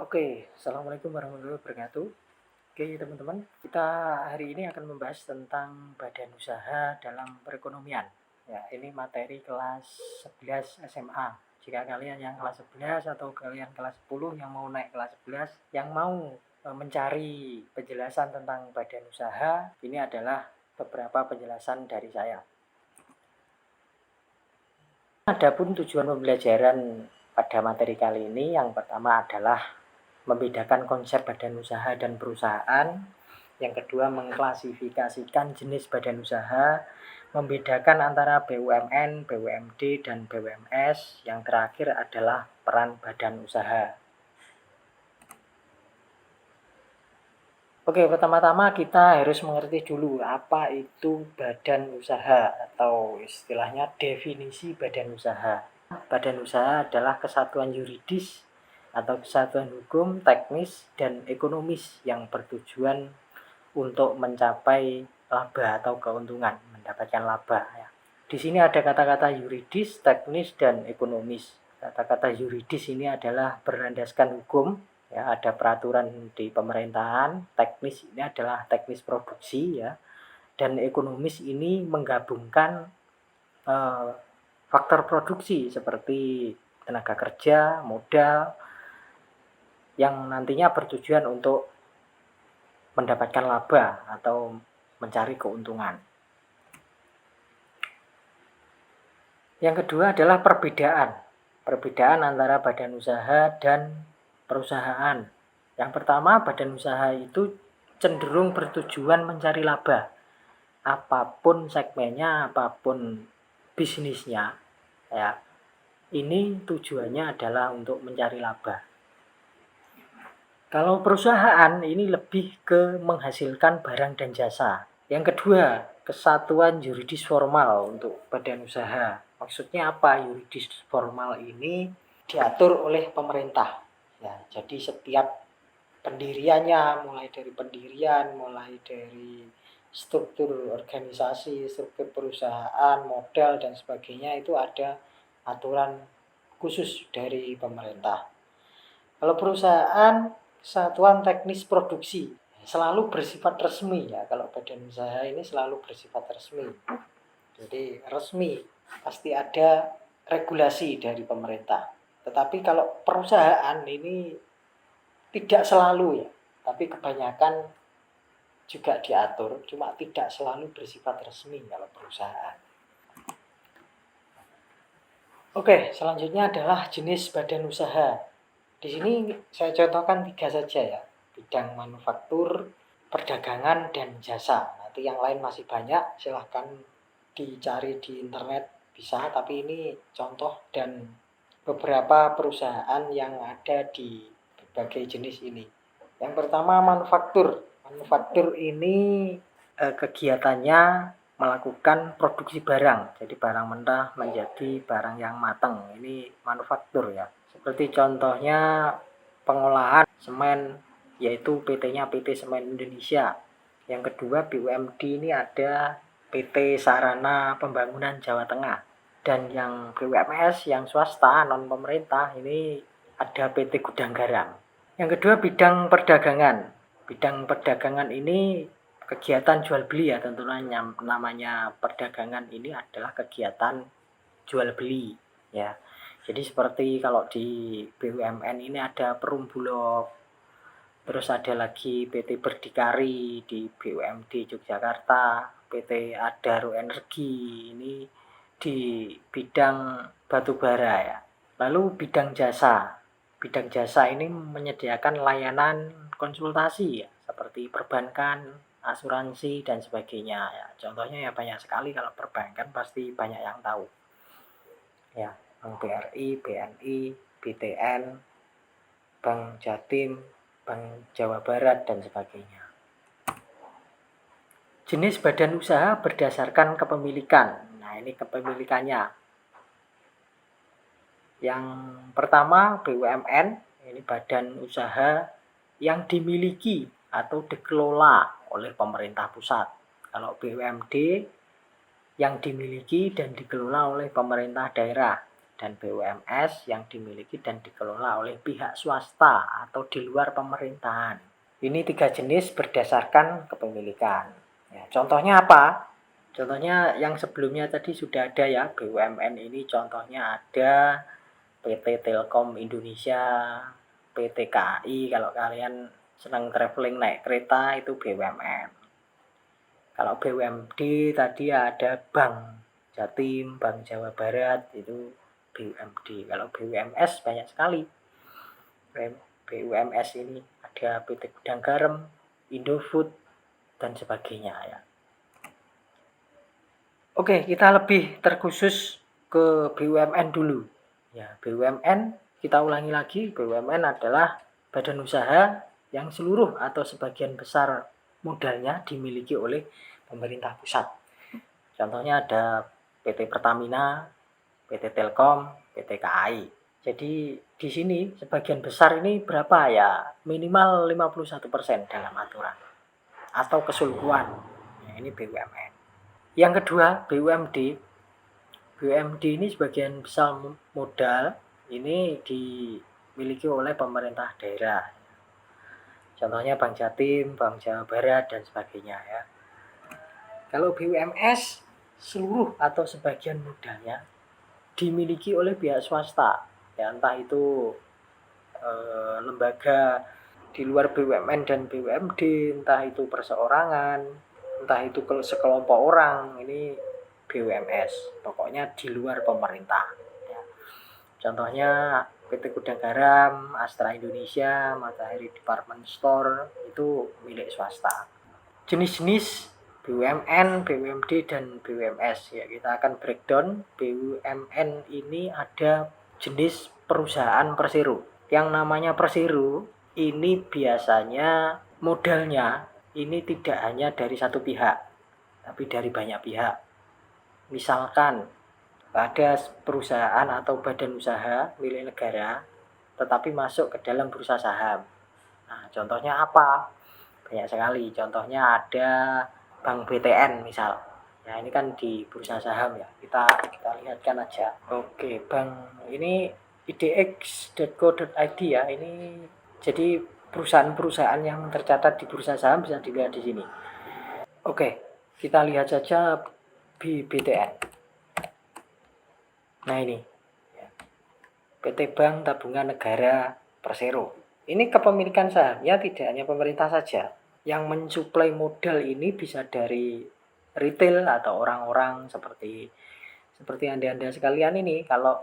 Oke, assalamualaikum warahmatullahi wabarakatuh. Oke, teman-teman, kita hari ini akan membahas tentang badan usaha dalam perekonomian. Ya, ini materi kelas 11 SMA. Jika kalian yang kelas 11 atau kalian kelas 10 yang mau naik kelas 11, yang mau mencari penjelasan tentang badan usaha, ini adalah beberapa penjelasan dari saya. Adapun tujuan pembelajaran pada materi kali ini, yang pertama adalah membedakan konsep badan usaha dan perusahaan. Yang kedua, mengklasifikasikan jenis badan usaha, membedakan antara BUMN, BUMD, dan BUMS. Yang terakhir adalah peran badan usaha. Oke, pertama-tama kita harus mengerti dulu apa itu badan usaha atau istilahnya definisi badan usaha. Badan usaha adalah kesatuan yuridis atau kesatuan hukum, teknis, dan ekonomis yang bertujuan untuk mencapai laba atau keuntungan, mendapatkan laba. Ya. Di sini ada kata-kata yuridis, teknis, dan ekonomis. Kata-kata yuridis ini adalah berlandaskan hukum, ya, ada peraturan di pemerintahan. Teknis ini adalah teknis produksi, ya, dan ekonomis ini menggabungkan faktor produksi seperti tenaga kerja, modal, yang nantinya bertujuan untuk mendapatkan laba atau mencari keuntungan. Yang kedua adalah perbedaan antara badan usaha dan perusahaan. Yang pertama, badan usaha itu cenderung bertujuan mencari laba. Apapun segmennya, apapun bisnisnya, ya, ini tujuannya adalah untuk mencari laba. Kalau perusahaan ini lebih ke menghasilkan barang dan jasa. Yang kedua, kesatuan yuridis formal untuk badan usaha. Maksudnya apa? Yuridis formal ini diatur oleh pemerintah. Ya, jadi setiap pendiriannya, mulai dari pendirian, mulai dari struktur organisasi, struktur perusahaan, modal, dan sebagainya, itu ada aturan khusus dari pemerintah. Kalau perusahaan, satuan teknis produksi, selalu bersifat resmi, ya. Kalau badan usaha ini selalu bersifat resmi. Jadi resmi, pasti ada regulasi dari pemerintah. Tetapi kalau perusahaan ini tidak selalu, ya, tapi kebanyakan juga diatur, cuma tidak selalu bersifat resmi kalau perusahaan. Oke, selanjutnya adalah jenis badan usaha. Di sini saya contohkan 3 saja, ya. Bidang manufaktur, perdagangan, dan jasa. Nanti yang lain masih banyak, silahkan dicari di internet bisa, tapi ini contoh dan beberapa perusahaan yang ada di berbagai jenis ini. Yang pertama, manufaktur. Manufaktur ini kegiatannya melakukan produksi barang. Jadi barang mentah menjadi barang yang matang. Ini manufaktur, ya. Seperti contohnya pengolahan semen, yaitu PT-nya PT Semen Indonesia. Yang kedua, BUMD ini ada PT Sarana Pembangunan Jawa Tengah. Dan yang BUMS, yang swasta, non pemerintah, ini ada PT Gudang Garam. Yang kedua, bidang perdagangan. Bidang perdagangan ini kegiatan jual beli, ya, tentunya namanya perdagangan ini adalah kegiatan jual beli, ya. Jadi seperti kalau di BUMN ini ada Perum Bulog, terus ada lagi PT Berdikari di BUMD Yogyakarta, PT Adaro Energi ini di bidang batubara, ya. Lalu bidang jasa. Bidang jasa ini menyediakan layanan konsultasi, ya, seperti perbankan, asuransi, dan sebagainya, ya. Contohnya ya banyak sekali, kalau perbankan pasti banyak yang tahu. Ya, Bank BRI, BNI, BTN, Bank Jatim, Bank Jawa Barat, dan sebagainya. Jenis badan usaha berdasarkan kepemilikan. Nah, ini kepemilikannya. Yang pertama, BUMN, ini badan usaha yang dimiliki atau dikelola oleh pemerintah pusat. Kalau BUMD yang dimiliki dan dikelola oleh pemerintah daerah. dan BUMS yang dimiliki dan dikelola oleh pihak swasta atau di luar pemerintahan. Ini 3 jenis berdasarkan kepemilikan. Ya, contohnya apa? Contohnya yang sebelumnya tadi sudah ada ya, BUMN ini contohnya ada PT Telkom Indonesia, PT KAI, kalau kalian senang traveling naik kereta itu BUMN. Kalau BUMD tadi ada Bank Jatim, Bank Jawa Barat, itu BUMD. Kalau BUMS banyak sekali. BUMS ini ada PT Gudang Garam, Indofood, dan sebagainya ya. Oke, kita lebih terkhusus ke BUMN dulu. Ya, BUMN kita ulangi lagi, BUMN adalah badan usaha yang seluruh atau sebagian besar modalnya dimiliki oleh pemerintah pusat. Contohnya ada PT Pertamina, PT Telkom, PT KAI. Jadi di sini sebagian besar ini berapa ya? Minimal 51% dalam aturan atau keseluruhan. Ya, ini BUMN. Yang kedua, BUMD. BUMD ini sebagian besar modal ini dimiliki oleh pemerintah daerah. Contohnya Bank Jatim, Bank Jawa Barat, dan sebagainya ya. Kalau BUMS, seluruh atau sebagian modalnya dimiliki oleh pihak swasta. Ya, entah itu lembaga di luar BUMN dan BUMD, entah itu perseorangan, entah itu sekelompok orang, ini BUMS, pokoknya di luar pemerintah. Ya. Contohnya PT Gudang Garam, Astra Indonesia, Matahari Department Store, itu milik swasta. Jenis-jenis BUMN, BUMD, dan BUMS. Ya, kita akan breakdown. BUMN ini ada jenis perusahaan persero. Yang namanya persero ini biasanya modalnya ini tidak hanya dari satu pihak, tapi dari banyak pihak. Misalkan ada perusahaan atau badan usaha milik negara, tetapi masuk ke dalam bursa saham. Nah, contohnya apa? Banyak sekali. Contohnya ada Bank BTN misal. Ya, ini kan di bursa saham ya. Kita lihatkan aja. Oke, bank ini idx.co.id ya. Ini jadi perusahaan-perusahaan yang tercatat di bursa saham bisa dilihat di sini. Oke, kita lihat saja BTN. Nah, ini PT Bank Tabungan Negara Persero. Ini kepemilikan sahamnya tidak hanya pemerintah saja. Yang mensuplai modal ini bisa dari retail atau orang-orang seperti Anda sekalian ini. Kalau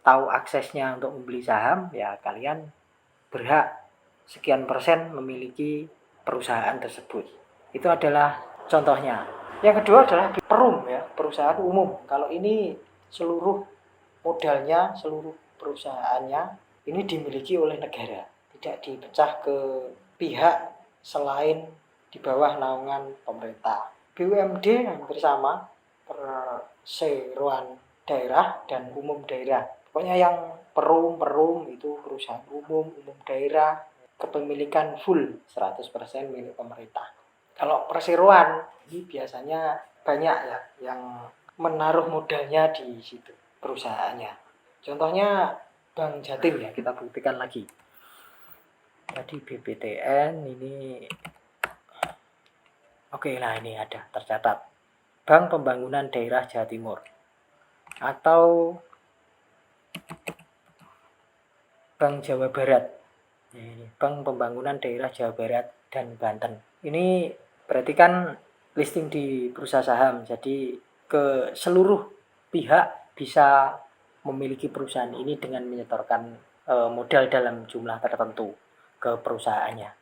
tahu aksesnya untuk membeli saham, ya kalian berhak sekian persen memiliki perusahaan tersebut. Itu adalah contohnya. Yang kedua adalah perum ya, perusahaan umum. Kalau ini seluruh modalnya, seluruh perusahaannya ini dimiliki oleh negara, tidak dipecah ke pihak selain di bawah naungan pemerintah. BUMD hampir sama, perseroan daerah dan umum daerah. Pokoknya yang perum itu perusahaan umum daerah, kepemilikan full 100% milik pemerintah. Kalau perseroan ini biasanya banyak ya yang menaruh modalnya di situ perusahaannya. Contohnya Bank Jatim ya, kita buktikan lagi. Tadi BBTN ini. Oke, nah ini ada tercatat. Bank Pembangunan Daerah Jawa Timur. Atau Bank Jawa Barat. Ini Bank Pembangunan Daerah Jawa Barat dan Banten. Ini berarti kan listing di bursa saham. Jadi ke seluruh pihak bisa memiliki perusahaan ini dengan menyetorkan modal dalam jumlah tertentu ke perusahaannya.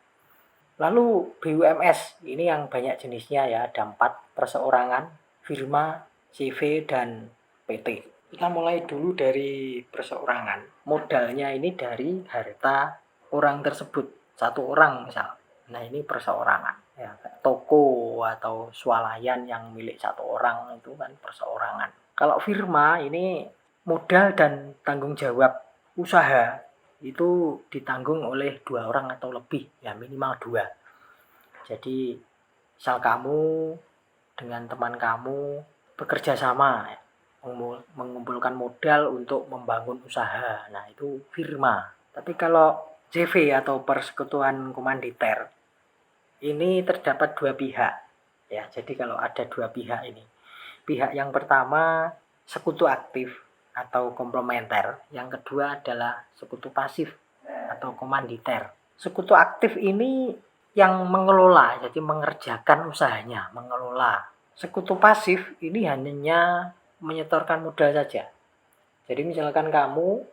Lalu BUMS, ini yang banyak jenisnya ya, ada 4, perseorangan, firma, CV, dan PT. Kita mulai dulu dari perseorangan. Modalnya ini dari harta orang tersebut, satu orang misal. Nah, ini perseorangan. Ya, toko atau swalayan yang milik satu orang itu kan perseorangan. Kalau firma ini modal dan tanggung jawab usaha itu ditanggung oleh 2 orang atau lebih, ya minimal 2. Jadi misal kamu dengan teman kamu bekerja sama, mengumpulkan modal untuk membangun usaha. Nah, itu firma. Tapi kalau JV atau persekutuan komanditer, ini terdapat dua pihak. Ya, jadi kalau ada dua pihak ini. Pihak yang pertama sekutu aktif atau komplementer, yang kedua adalah sekutu pasif atau komanditer. Sekutu aktif ini yang mengelola, jadi mengerjakan usahanya, mengelola. Sekutu pasif ini hanya menyetorkan modal saja. Jadi misalkan kamu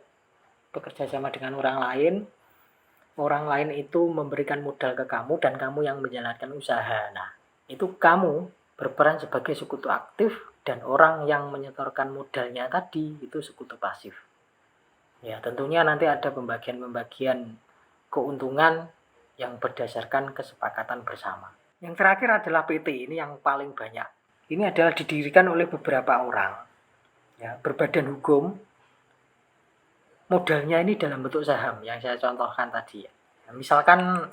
bekerja sama dengan orang lain itu memberikan modal ke kamu dan kamu yang menjalankan usaha. Nah, itu kamu berperan sebagai sekutu aktif dan orang yang menyetorkan modalnya tadi itu sekutu pasif. Ya, tentunya nanti ada pembagian-pembagian keuntungan yang berdasarkan kesepakatan bersama. Yang terakhir adalah PT, ini yang paling banyak. Ini adalah didirikan oleh beberapa orang. Ya, berbadan hukum. Modalnya ini dalam bentuk saham yang saya contohkan tadi. Ya, misalkan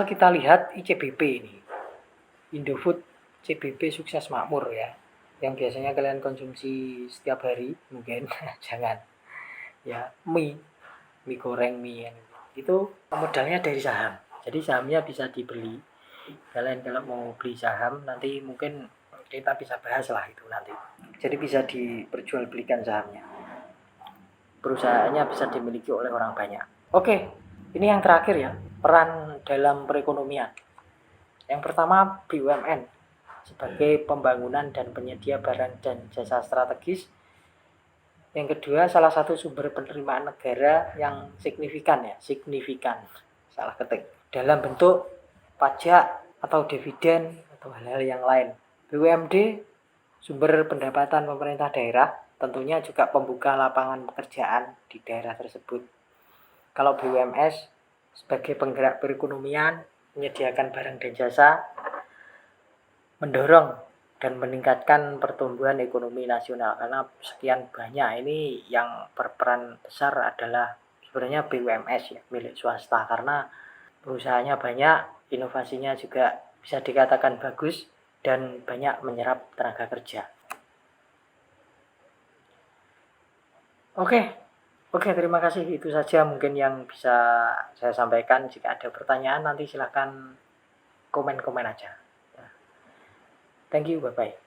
kita lihat ICBP ini. Indofood CBP Sukses Makmur ya. Yang biasanya kalian konsumsi setiap hari, mungkin jangan. Ya, mie goreng, mie itu modalnya dari saham. Jadi sahamnya bisa dibeli. Kalian kalau mau beli saham nanti mungkin kita bisa bahas lah itu nanti. Jadi bisa diperjualbelikan sahamnya. Perusahaannya bisa dimiliki oleh orang banyak. Oke, ini yang terakhir ya, peran dalam perekonomian. Yang pertama BUMN sebagai pembangunan dan penyedia barang dan jasa strategis. Yang kedua, salah satu sumber penerimaan negara yang signifikan, salah ketik, dalam bentuk pajak atau dividen atau hal-hal yang lain. BUMD, sumber pendapatan pemerintah daerah, tentunya juga pembuka lapangan pekerjaan di daerah tersebut. Kalau BUMS, sebagai penggerak perekonomian, menyediakan barang dan jasa, mendorong dan meningkatkan pertumbuhan ekonomi nasional. Karena sekian banyak ini yang berperan besar adalah sebenarnya BUMS ya, milik swasta, karena perusahaannya banyak, inovasinya juga bisa dikatakan bagus dan banyak menyerap tenaga kerja. Oke, terima kasih. Itu saja mungkin yang bisa saya sampaikan. Jika ada pertanyaan nanti silakan komen-komen aja. Thank you, bye-bye.